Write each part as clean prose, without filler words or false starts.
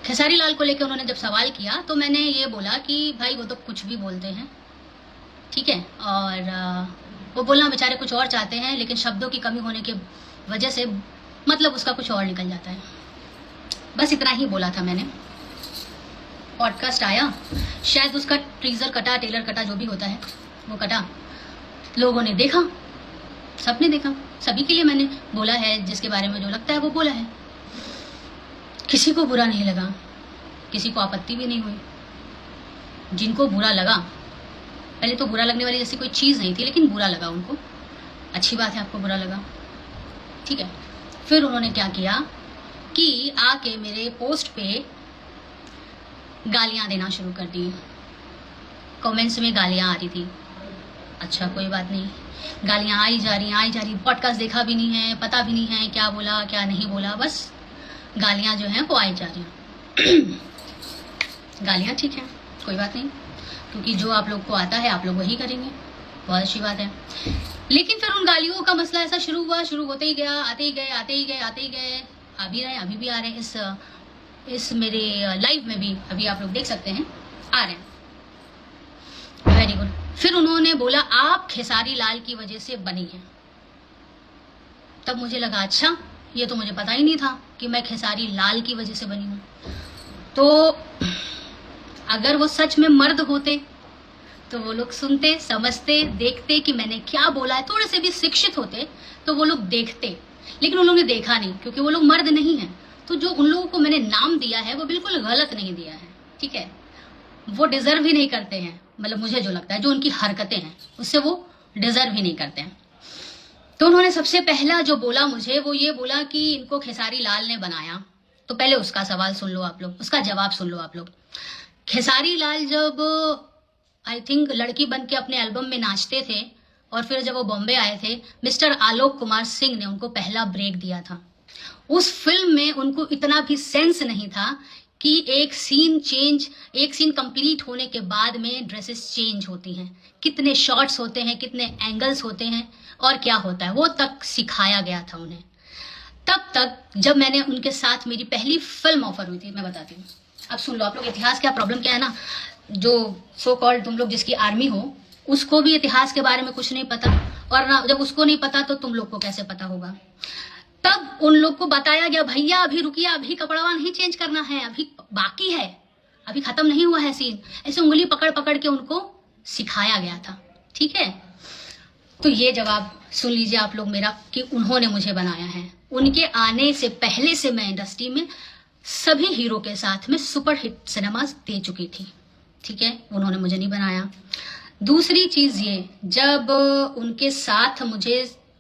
खेसारी लाल को लेकर उन्होंने जब सवाल किया तो मैंने ये बोला कि भाई वो तो कुछ भी बोलते हैं, ठीक है, और वो बोलना बेचारे कुछ और चाहते हैं, लेकिन शब्दों की कमी होने की वजह से मतलब उसका कुछ और निकल जाता है। बस इतना ही बोला था मैंने। पॉडकास्ट आया, शायद उसका टीजर कटा, टेलर कटा, जो भी होता है वो कटा, लोगों ने देखा, सबने देखा, सभी के लिए मैंने बोला है, जिसके बारे में जो लगता है वो बोला है। किसी को बुरा नहीं लगा, किसी को आपत्ति भी नहीं हुई। जिनको बुरा लगा, पहले तो बुरा लगने वाली जैसी कोई चीज़ नहीं थी, लेकिन बुरा लगा उनको, अच्छी बात है, आपको बुरा लगा, ठीक है। फिर उन्होंने क्या किया कि आके मेरे पोस्ट पे गालियां देना शुरू कर दी। कमेंट्स में गालियां आ रही थी। अच्छा कोई बात नहीं, गालियां आई जा रही। पॉडकास्ट देखा भी नहीं है, पता भी नहीं है क्या बोला क्या नहीं बोला, बस गालियां जो हैं वो आई जा रही हैं। गालियां ठीक है, कोई बात नहीं, क्योंकि जो आप लोग को आता है आप लोग वही करेंगे, बहुत अच्छी बात है। लेकिन फिर उन गालियों का मसला ऐसा शुरू हुआ, शुरू होते ही गया, आते ही गए, आ भी रहे, अभी भी आ रहे हैं। इस मेरे लाइव में भी अभी आप लोग देख सकते हैं, आ रहे हैं। Very good. फिर उन्होंने बोला आप खेसारी लाल की वजह से बनी हैं। तब मुझे लगा अच्छा, ये तो मुझे पता ही नहीं था कि मैं खेसारी लाल की वजह से बनी हूँ। तो अगर वो सच में मर्द होते तो वो लोग सुनते, समझते, देखते कि मैंने क्या बोला है, थोड़े से भी शिक्षित होते तो वो लोग देखते, लेकिन उन लोगों ने देखा नहीं, क्योंकि वो लोग मर्द नहीं हैं। तो जो उन लोगों को मैंने नाम दिया है वो बिल्कुल गलत नहीं दिया है, ठीक है। वो डिजर्व ही नहीं करते हैं, मतलब मुझे जो लगता है, जो उनकी हरकतें हैं उससे वो डिजर्व ही नहीं करते हैं। तो उन्होंने सबसे पहला जो बोला मुझे, वो ये बोला कि इनको खेसारी लाल ने बनाया। तो पहले उसका सवाल सुन लो आप लोग, उसका जवाब सुन लो आप लोग। खेसारी लाल जब आई थिंक लड़की बन के अपने एल्बम में नाचते थे, और फिर जब वो बॉम्बे आए थे, मिस्टर आलोक कुमार सिंह ने उनको पहला ब्रेक दिया था। उस फिल्म में उनको इतना भी सेंस नहीं था कि एक सीन कंप्लीट होने के बाद में ड्रेसेस चेंज होती हैं, कितने शॉट्स होते हैं, कितने एंगल्स होते हैं और क्या होता है, वो तक सिखाया गया था उन्हें। तब तक जब मैंने उनके साथ मेरी पहली फिल्म ऑफर हुई थी, मैं बताती हूँ, अब सुन लो आप लोग। इतिहास क्या प्रॉब्लम क्या है ना, जो सो कॉल्ड तुम लोग जिसकी आर्मी हो, उसको भी इतिहास के बारे में कुछ नहीं पता, और ना जब उसको नहीं पता तो तुम लोग को कैसे पता होगा। तब उन लोग को बताया गया, भैया अभी रुकिए, अभी कपड़ावा नहीं चेंज करना है, अभी बाकी है, अभी खत्म नहीं हुआ है सीन। ऐसे उंगली पकड़ पकड़ के उनको सिखाया गया था, ठीक है। तो ये जवाब सुन लीजिए आप लोग मेरा, कि उन्होंने मुझे बनाया है। उनके आने से पहले से मैं इंडस्ट्री में सभी हीरो के साथ में सुपर हिट सिनेमास दे चुकी थी, ठीक है, उन्होंने मुझे नहीं बनाया। दूसरी चीज ये, जब उनके साथ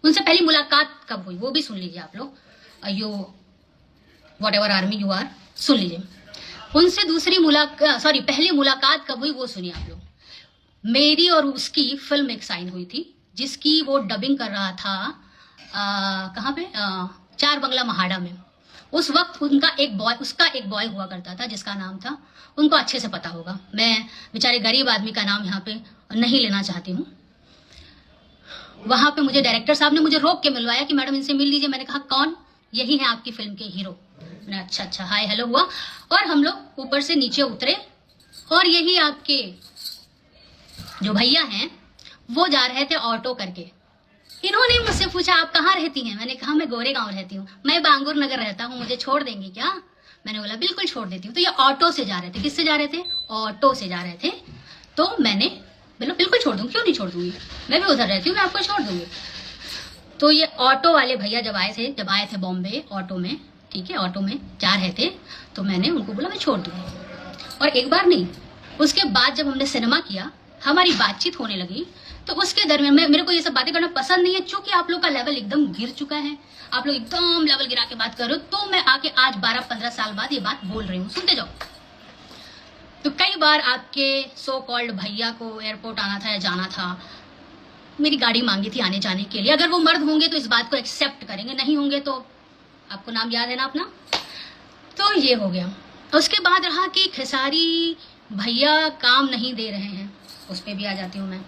उनसे पहली मुलाकात कब हुई वो भी सुन लीजिए आप लोग। Yo whatever army you are, सुन लीजिए। उनसे पहली मुलाकात कब हुई वो सुनिए आप लोग। मेरी और उसकी फिल्म एक साइन हुई थी, जिसकी वो डबिंग कर रहा था कहाँ पे, चार बंगला महाड़ा में। उस वक्त उसका एक बॉय हुआ करता था जिसका नाम था, उनको अच्छे से पता होगा, मैं बेचारे गरीब आदमी का नाम यहाँ पे नहीं लेना चाहती हूँ। वहां पे मुझे डायरेक्टर साहब ने मुझे रोक के मिलवाया कि मैडम इनसे मिल लीजिए। मैंने कहा कौन? यही है आपकी फिल्म के हीरो। मैंने अच्छा हाय हेलो हुआ, और हम लोग ऊपर से नीचे उतरे, और यही आपके जो भैया हैं वो जा रहे थे ऑटो करके। इन्होंने मुझसे पूछा आप कहाँ रहती हैं? मैंने कहा मैं गोरेगांव रहती हूँ, मैं बांगुर नगर रहता हूँ, मुझे छोड़ देंगी क्या? मैंने बोला बिल्कुल छोड़ देती हूँ। तो ये ऑटो से जा रहे थे। किससे जा रहे थे? ऑटो से जा रहे थे। तो मैंने बोला बिल्कुल छोड़ दूंगी, क्यों नहीं छोड़ दूंगी, मैं भी उधर रहती हूँ, मैं आपको छोड़ दूंगी। तो ये ऑटो वाले भैया जब आए थे बॉम्बे ऑटो में, ठीक है, ऑटो में जा रहे थे, तो मैंने उनको बोला मैं छोड़ दूंगी। और एक बार नहीं, उसके बाद जब हमने सिनेमा किया, हमारी बातचीत होने लगी, तो उसके दरमियान मेरे को ये सब बातें करना पसंद नहीं है, चूंकि आप लोग का लेवल एकदम गिर चुका है, आप लोग एकदम लेवल गिरा के बात कर रहे हो। तो मैं आके आज 12-15 साल बाद ये बात बोल रही हूँ, सुनते जाओ। तो कई बार आपके सो कॉल्ड भैया को एयरपोर्ट आना था या जाना था, मेरी गाड़ी मांगी थी आने जाने के लिए। अगर वो मर्द होंगे तो इस बात को एक्सेप्ट करेंगे, नहीं होंगे तो आपको नाम याद है ना अपना। तो ये हो गया। उसके बाद रहा कि खेसारी भैया काम नहीं दे रहे हैं, उस पर भी आ जाती हूँ मैं।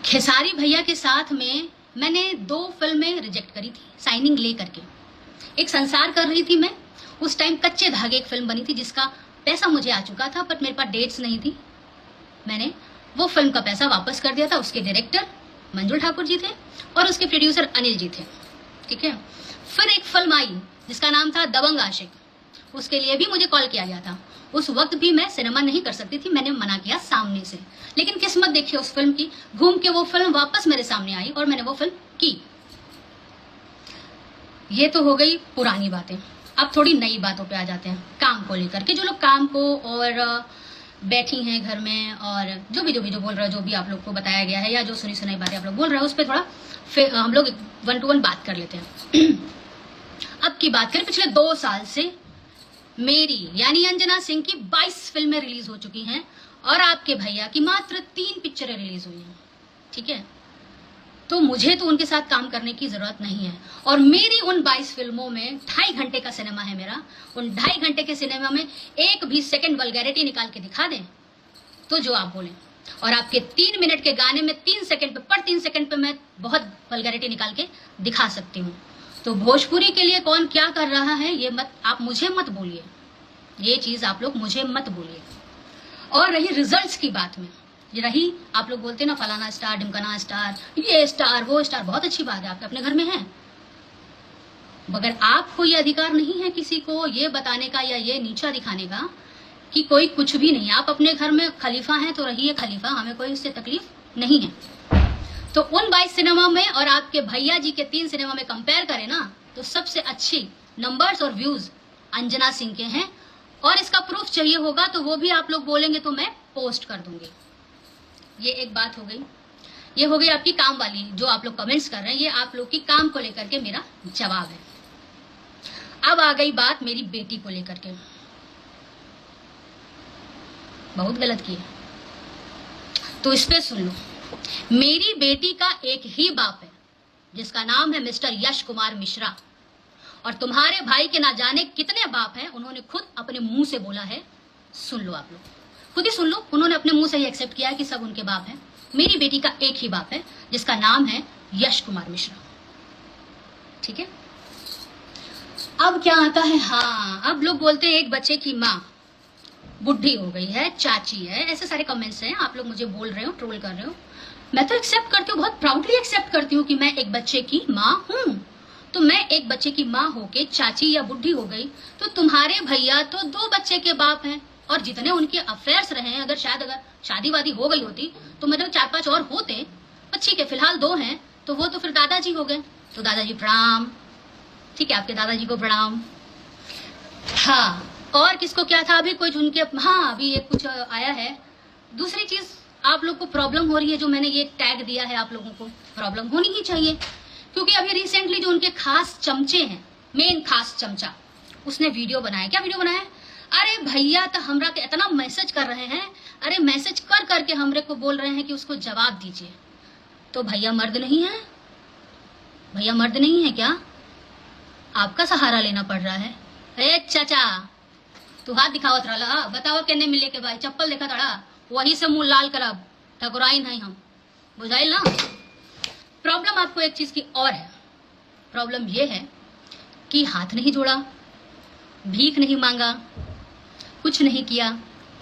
खेसारी भैया के साथ में मैंने 2 फिल्में रिजेक्ट करी थी साइनिंग ले करके। एक संसार कर रही थी मैं, उस टाइम कच्चे धागे एक फिल्म बनी थी जिसका पैसा मुझे आ चुका था, बट मेरे पास डेट्स नहीं थी। मैंने वो फिल्म का पैसा वापस कर दिया था। उसके डायरेक्टर मंजुल ठाकुर जी थे और उसके प्रोड्यूसर अनिल जी थे, ठीक है। फिर एक फिल्म आई जिसका नाम था दबंग आशिक, उसके लिए भी मुझे कॉल किया गया था। उस वक्त भी मैं सिनेमा नहीं कर सकती थी, मैंने मना किया सामने से, लेकिन किस्मत देखिए उस फिल्म की, घूम के वो फिल्म वापस मेरे सामने आई और मैंने वो फिल्म की। ये तो हो गई पुरानी बातें। अब थोड़ी नई बातों पे आ जाते हैं, काम को लेकर के। जो लोग काम को और बैठी हैं घर में और जो भी बोल रहा है, जो भी आप लोग को बताया गया है या जो सुनी सुनाई बातें आप लोग बोल रहे हैं, उस पर थोड़ा हम लोग 1 to 1 बात कर लेते हैं। अब की बात करें, पिछले 2 साल से मेरी यानी अंजना सिंह की 22 फिल्में रिलीज हो चुकी हैं और आपके भैया की मात्र 3 पिक्चरें रिलीज हुई हैं, ठीक है। तो मुझे तो उनके साथ काम करने की जरूरत नहीं है। और मेरी उन 22 फिल्मों में 2.5 घंटे का सिनेमा है मेरा। उन 2.5 घंटे के सिनेमा में एक भी सेकंड वल्गैरिटी निकाल के दिखा दें तो जो आप बोलें, और आपके 3 मिनट के गाने में 3 सेकंड पे 3 सेकंड पे मैं बहुत वल्गैरिटी निकाल के दिखा सकती हूँ। तो भोजपुरी के लिए कौन क्या कर रहा है ये आप मुझे मत बोलिए, ये चीज आप लोग मुझे मत बोलिए। और रही रिजल्ट्स की बात में, ये रही आप लोग बोलते ना फलाना स्टार, ढिमकाना स्टार, ये स्टार वो स्टार, बहुत अच्छी बात है, आपके अपने घर में है, मगर आपको ये अधिकार नहीं है किसी को ये बताने का या ये नीचा दिखाने का कि कोई कुछ भी नहीं। आप अपने घर में खलीफा हैं तो रहिए खलीफा, हमें कोई उससे तकलीफ नहीं है। तो उन 22 सिनेमा में और आपके भैया जी के 3 सिनेमा में कंपेयर करें ना, तो सबसे अच्छी नंबर्स और व्यूज अंजना सिंह के हैं। और इसका प्रूफ चाहिए होगा तो वो भी आप लोग बोलेंगे तो मैं पोस्ट कर दूंगी। ये एक बात हो गई। ये हो गई आपकी काम वाली, जो आप लोग कमेंट्स कर रहे हैं, ये आप लोग की काम को लेकर के मेरा जवाब है। अब आ गई बात मेरी बेटी को लेकर के। बहुत गलत किया तो इस पे सुन लो। मेरी बेटी का एक ही बाप है जिसका नाम है मिस्टर यश कुमार मिश्रा, और तुम्हारे भाई के ना जाने कितने बाप हैं, उन्होंने खुद अपने मुंह से बोला है। सुन लो आप लोग, खुद ही सुन लो, उन्होंने अपने मुंह से ही एक्सेप्ट किया है कि सब उनके बाप हैं। मेरी बेटी का एक ही बाप है जिसका नाम है यश कुमार मिश्रा, ठीक है। अब क्या आता है, हाँ अब लोग बोलते हैं एक बच्चे की माँ बुढ़ी हो गई है, चाची है, ऐसे सारे कमेंट्स हैं, आप लोग मुझे बोल रहे हो, ट्रोल कर रहे हो। मैं तो एक्सेप्ट करती हूँ, बहुत प्राउडली एक्सेप्ट करती हूँ कि मैं एक बच्चे की माँ हूँ। तो मैं एक बच्चे की माँ होके चाची या बुढ़ी हो गई, तो तुम्हारे भैया तो 2 बच्चे के बाप हैं, और जितने उनके अफेयर्स रहे हैं, अगर शादी वादी हो गई होती तो मतलब 4-5 और होते, पर ठीक है फिलहाल 2 हैं, तो वो तो फिर दादाजी हो गए। तो दादाजी प्रणाम, ठीक है, आपके दादाजी को प्रणाम। हाँ, और किसको क्या था अभी कुछ उनके, हाँ अभी एक कुछ आया है। दूसरी चीज आप लोग को प्रॉब्लम हो रही है, जो मैंने ये टैग दिया है, आप लोगों को प्रॉब्लम होनी ही चाहिए, क्योंकि अभी रिसेंटली जो उनके खास चमचे हैं, मेन खास चमचा, उसने वीडियो बनाया। क्या वीडियो बनाया? अरे भैया तो हमरा के इतना मैसेज कर रहे हैं, अरे मैसेज कर करके हमरे को बोल रहे हैं कि उसको जवाब दीजिए। तो भैया मर्द नहीं है? भैया मर्द नहीं है क्या? आपका सहारा लेना पड़ रहा है। अरे चाचा तू हाथ दिखावत रहा, बताओ केने मिले के भाई, चप्पल देखा तड़ा, वही से मुंह लाल करब, ठकुराई नहीं हम, बुझाइल ना। प्रॉब्लम आपको एक चीज की और है, प्रॉब्लम ये है कि हाथ नहीं जोड़ा, भीख नहीं मांगा, कुछ नहीं किया।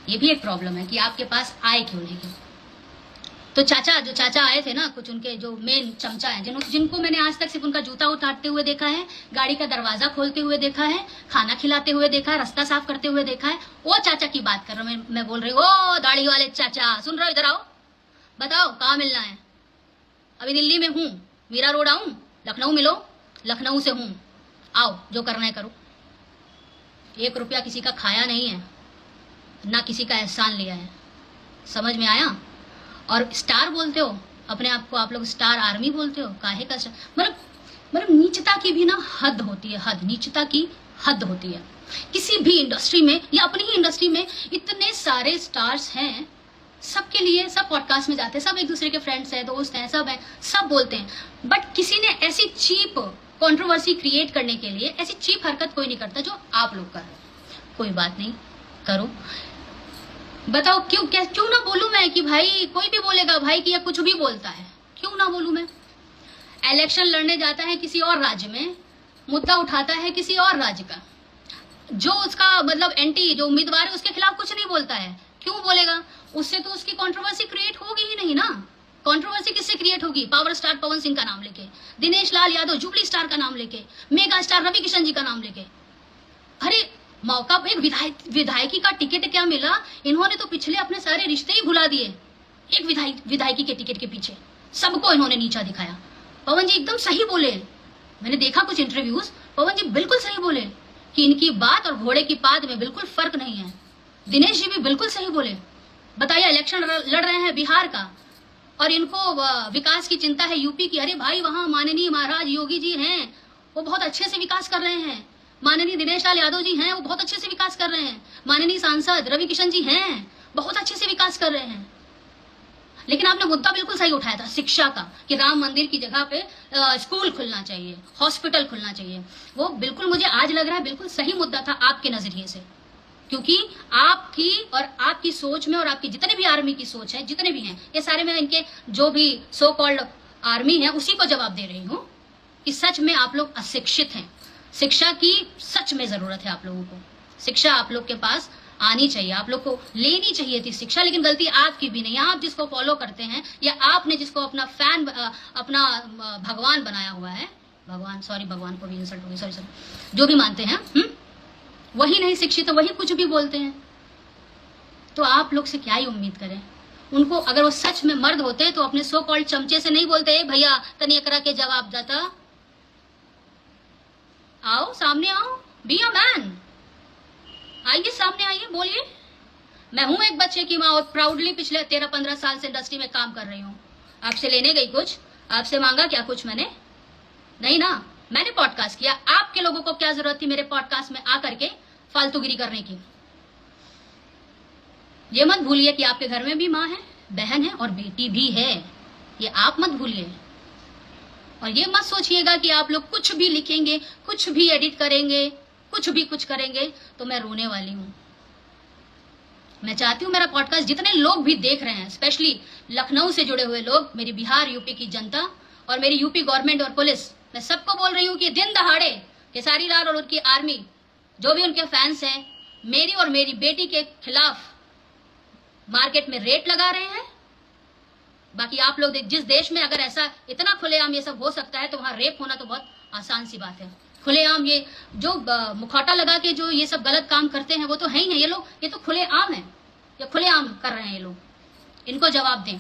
ये भी एक प्रॉब्लम है कि आपके पास आए क्यों नहीं। तो जो चाचा आए थे ना, कुछ उनके जो मेन चमचा हैं, जिनको मैंने आज तक सिर्फ उनका जूता उतारते हुए देखा है, गाड़ी का दरवाजा खोलते हुए देखा है, खाना खिलाते हुए देखा है, रास्ता साफ करते हुए देखा है, वो चाचा की बात कर रहा हूँ मैं बोल रही हूँ। ओ दाढ़ी वाले चाचा, सुन रहे हो? इधर आओ, बताओ कहाँ मिलना है। अभी दिल्ली में हूँ, मीरा रोड आऊँ, लखनऊ मिलो, लखनऊ से हूँ, आओ जो करना है करो। 1 रुपया किसी का खाया नहीं है, ना किसी का एहसान लिया है, समझ में आया? और स्टार बोलते हो अपने आप को, आप लोग स्टार आर्मी बोलते हो, काहे का मतलब नीचता की भी ना हद होती है, हद, नीचता की हद होती है। किसी भी इंडस्ट्री में या अपनी ही इंडस्ट्री में इतने सारे स्टार्स हैं, सबके लिए सब पॉडकास्ट में जाते हैं, सब एक दूसरे के फ्रेंड्स हैं, दोस्त हैं, सब हैं, सब बोलते हैं, बट किसी ने ऐसी चीप कंट्रोवर्सी क्रिएट करने के लिए ऐसी चीप हरकत कोई नहीं करता जो आप लोग कर रहे हो। कोई बात नहीं, करो, बताओ क्यों ना बोलूं मैं कि भाई कोई भी बोलेगा भाई कि या कुछ भी बोलता है, क्यों ना बोलूं मैं। इलेक्शन लड़ने जाता है किसी और राज्य में, मुद्दा उठाता है किसी और राज्य का, जो उसका मतलब एंटी जो उम्मीदवार है उसके खिलाफ कुछ नहीं बोलता है। क्यों बोलेगा? उससे तो उसकी कंट्रोवर्सी क्रिएट होगी ही नहीं ना। कंट्रोवर्सी किससे क्रिएट होगी? पावर स्टार पवन सिंह का नाम लेके, दिनेश लाल यादव जुबली स्टार का नाम लेके, मेगा स्टार रवि किशन जी का नाम लेके। अरे मौका पे विधायकी का टिकट क्या मिला? इन्होंने तो पिछले अपने सारे रिश्ते ही भुला दिए एक विधायकी के टिकट के पीछे। सबको इन्होंने नीचा दिखाया। पवन जी एकदम सही बोले, मैंने देखा कुछ इंटरव्यूज, पवन जी बिल्कुल सही बोले कि इनकी बात और घोड़े की पात में बिल्कुल फर्क नहीं है। दिनेश जी भी बिल्कुल सही बोले। बताइए, इलेक्शन लड़ रहे हैं बिहार का और इनको विकास की चिंता है यूपी की। अरे भाई, वहां माननीय महाराज योगी जी हैं, वो बहुत अच्छे से विकास कर रहे हैं। माननीय दिनेश लाल यादव जी हैं, वो बहुत अच्छे से विकास कर रहे हैं। माननीय सांसद रवि किशन जी हैं, बहुत अच्छे से विकास कर रहे हैं। लेकिन आपने मुद्दा बिल्कुल सही उठाया था शिक्षा का, कि राम मंदिर की जगह पे स्कूल खुलना चाहिए, हॉस्पिटल खुलना चाहिए। वो बिल्कुल मुझे आज लग रहा है बिल्कुल सही मुद्दा था आपके नजरिए से, क्योंकि आपकी और आपकी सोच में और आपकी जितने भी आर्मी की सोच है, जितने भी हैं, ये सारे में इनके जो भी सो कॉल्ड आर्मी है उसी को जवाब दे रही हूँ कि सच में आप लोग अशिक्षित हैं। शिक्षा की सच में जरूरत है आप लोगों को। शिक्षा आप लोग के पास आनी चाहिए, आप लोग को लेनी चाहिए थी शिक्षा, लेकिन गलती आपकी भी नहीं। आप जिसको फॉलो करते हैं या आपने जिसको अपना फैन अपना भगवान बनाया हुआ है, भगवान सॉरी भगवान को भी इंसल्ट होगी, सॉरी जो भी मानते हैं वही नहीं शिक्षित है, वही कुछ भी बोलते हैं। तो आप लोग से क्या ही उम्मीद करें? उनको अगर वो सच में मर्द होते तो अपने सो कॉल्ड चमचे से नहीं बोलते भैया तनी एकरा के जवाब देता। आओ सामने आओ, बी अ मैन, आइए सामने आइए, बोलिए। मैं हूं एक बच्चे की माँ और प्राउडली पिछले 13-15 साल से इंडस्ट्री में काम कर रही हूँ। आपसे लेने गई कुछ? आपसे मांगा क्या कुछ मैंने? नहीं ना। मैंने पॉडकास्ट किया। आपके लोगों को क्या जरूरत थी मेरे पॉडकास्ट में आकर के फालतूगिरी करने की? ये मत भूलिए कि आपके घर में भी माँ है, बहन है और बेटी भी है। ये आप मत भूलिए। और ये मत सोचिएगा कि आप लोग कुछ भी लिखेंगे, कुछ भी एडिट करेंगे, कुछ भी कुछ करेंगे तो मैं रोने वाली हूं। मैं चाहती हूं मेरा पॉडकास्ट जितने लोग भी देख रहे हैं, स्पेशली लखनऊ से जुड़े हुए लोग, मेरी बिहार यूपी की जनता और मेरी यूपी गवर्नमेंट और पुलिस, मैं सबको बोल रही हूं कि दिन दहाड़े केसारी लाल और उनकी आर्मी, जो भी उनके फैंस हैं, मेरी और मेरी बेटी के खिलाफ मार्केट में रेट लगा रहे हैं। बाकी आप लोग जिस देश में अगर ऐसा इतना खुलेआम ये सब हो सकता है तो वहां रेप होना तो बहुत आसान सी बात है। खुलेआम ये जो मुखौटा लगा के जो ये सब गलत काम करते हैं वो तो है ही नहीं। ये लोग ये तो खुलेआम है, ये खुलेआम कर रहे हैं ये लोग। इनको जवाब दें।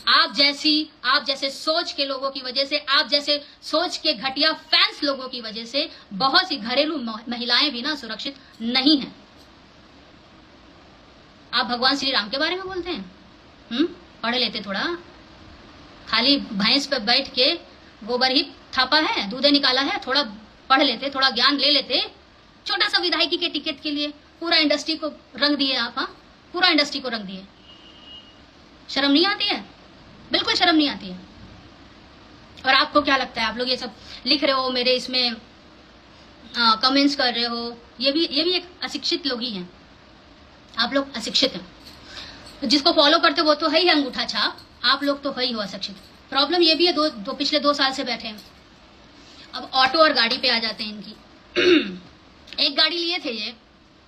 आप जैसे सोच के लोगों की वजह से, आप जैसे सोच के घटिया फैंस लोगों की वजह से बहुत सी घरेलू महिलाएं भी ना सुरक्षित नहीं है। आप भगवान श्री राम के बारे में बोलते हैं। पढ़ लेते थोड़ा। खाली भैंस पे बैठ के गोबर ही थापा है, दूध निकाला है, थोड़ा पढ़ लेते, थोड़ा ज्ञान ले लेते। छोटा सा विधायकी के टिकट के लिए पूरा इंडस्ट्री को रंग दिए आप। पूरा इंडस्ट्री को रंग दिए। शर्म नहीं आती है? बिल्कुल शर्म नहीं आती है। और आपको क्या लगता है, आप लोग ये सब लिख रहे हो, मेरे इसमें कमेंट्स कर रहे हो, ये भी एक अशिक्षित लोग ही हैं। आप लोग अशिक्षित हैं। तो जिसको फॉलो करते वो तो है ही अंगूठा छाप, आप लोग तो है ही हो अशिक्षित। प्रॉब्लम ये भी है, पिछले 2 साल से बैठे हैं। अब ऑटो और गाड़ी पे आ जाते हैं इनकी। एक गाड़ी लिए थे ये,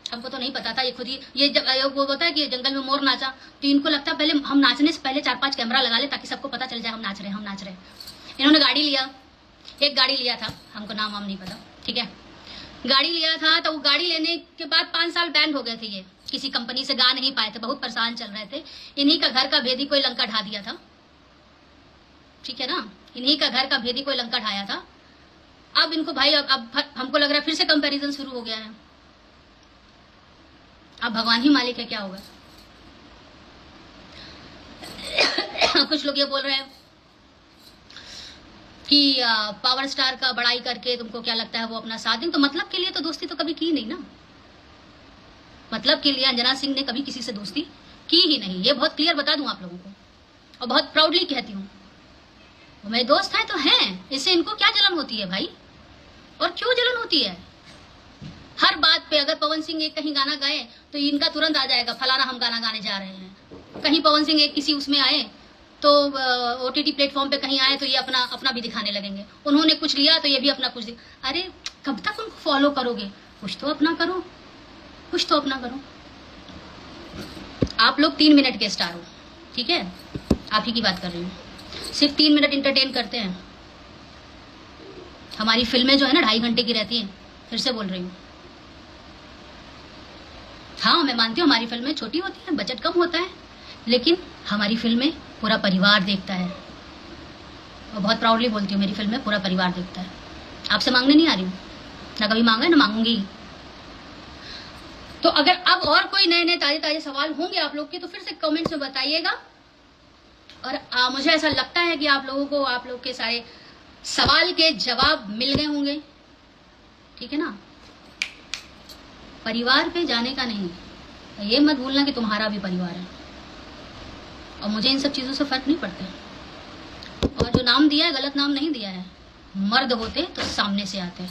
हमको तो नहीं पता था, ये खुद ही ये जब वो होता है कि जंगल में मोर नाचा, तो इनको लगता पहले हम नाचने से पहले 4-5 कैमरा लगा ले ताकि सबको पता चल जाए हम नाच रहे। इन्होंने गाड़ी लिया, एक गाड़ी लिया था, हमको नाम वाम नहीं पता, ठीक है। गाड़ी लिया था तो वो गाड़ी लेने के बाद 5 साल बैंड हो गए थे। ये किसी कंपनी से गा नहीं पाए थे, बहुत परेशान चल रहे थे। इन्हीं का घर का भेदी कोई लंका ढा दिया था, ठीक है ना। इन्हीं का घर का भेदी कोई लंका ढाया था। अब इनको भाई अब हमको लग रहा है फिर से कंपैरिजन शुरू हो गया है। अब भगवान ही मालिक है, क्या होगा। कुछ लोग ये बोल रहे हैं कि पावर स्टार का बड़ाई करके तुमको क्या लगता है वो अपना साथ दें। तो मतलब के लिए तो दोस्ती तो कभी की नहीं ना। मतलब के लिए अंजना सिंह ने कभी किसी से दोस्ती की ही नहीं। ये बहुत क्लियर बता दूं आप लोगों को, और बहुत प्राउडली कहती हूँ। वो मेरे दोस्त हैं तो हैं, इससे इनको क्या जलन होती है भाई? और क्यों जलन होती है? हर बात पे अगर पवन सिंह एक कहीं गाना गाए तो इनका तुरंत आ जाएगा फलाना हम गाना गाने जा रहे हैं। कहीं पवन सिंह एक किसी उसमें आए तो OTT प्लेटफॉर्म पे कहीं आए तो ये अपना भी दिखाने लगेंगे। उन्होंने कुछ लिया तो ये भी अपना कुछ अरे कब तक उनको फॉलो करोगे? कुछ तो अपना करो, कुछ तो अपना करो। आप लोग 3 मिनट के स्टार हो, ठीक है, आप ही की बात कर रही हूँ। सिर्फ 3 मिनट इंटरटेन करते हैं। हमारी फिल्में जो है ना 2.5 घंटे की रहती हैं। फिर से बोल रही हूँ, हाँ मैं मानती हूँ हमारी फिल्में छोटी होती हैं, बजट कम होता है, लेकिन हमारी फिल्में पूरा परिवार देखता है। और बहुत प्राउडली बोलती हूँ, मेरी फिल्में पूरा परिवार देखता है। आपसे मांगने नहीं आ रही हूँ, ना कभी मांगा ना मांगूंगी। तो अगर अब और कोई नए नए ताजे ताजे सवाल होंगे आप लोग के, तो फिर से कमेंट्स में बताइएगा। और मुझे ऐसा लगता है कि आप लोगों को आप लोग के सारे सवाल के जवाब मिल गए होंगे, ठीक है ना। परिवार पे जाने का नहीं, ये मत भूलना कि तुम्हारा भी परिवार है। और मुझे इन सब चीज़ों से फर्क नहीं पड़ता। और जो नाम दिया है गलत नाम नहीं दिया है। मर्द होते तो सामने से आते।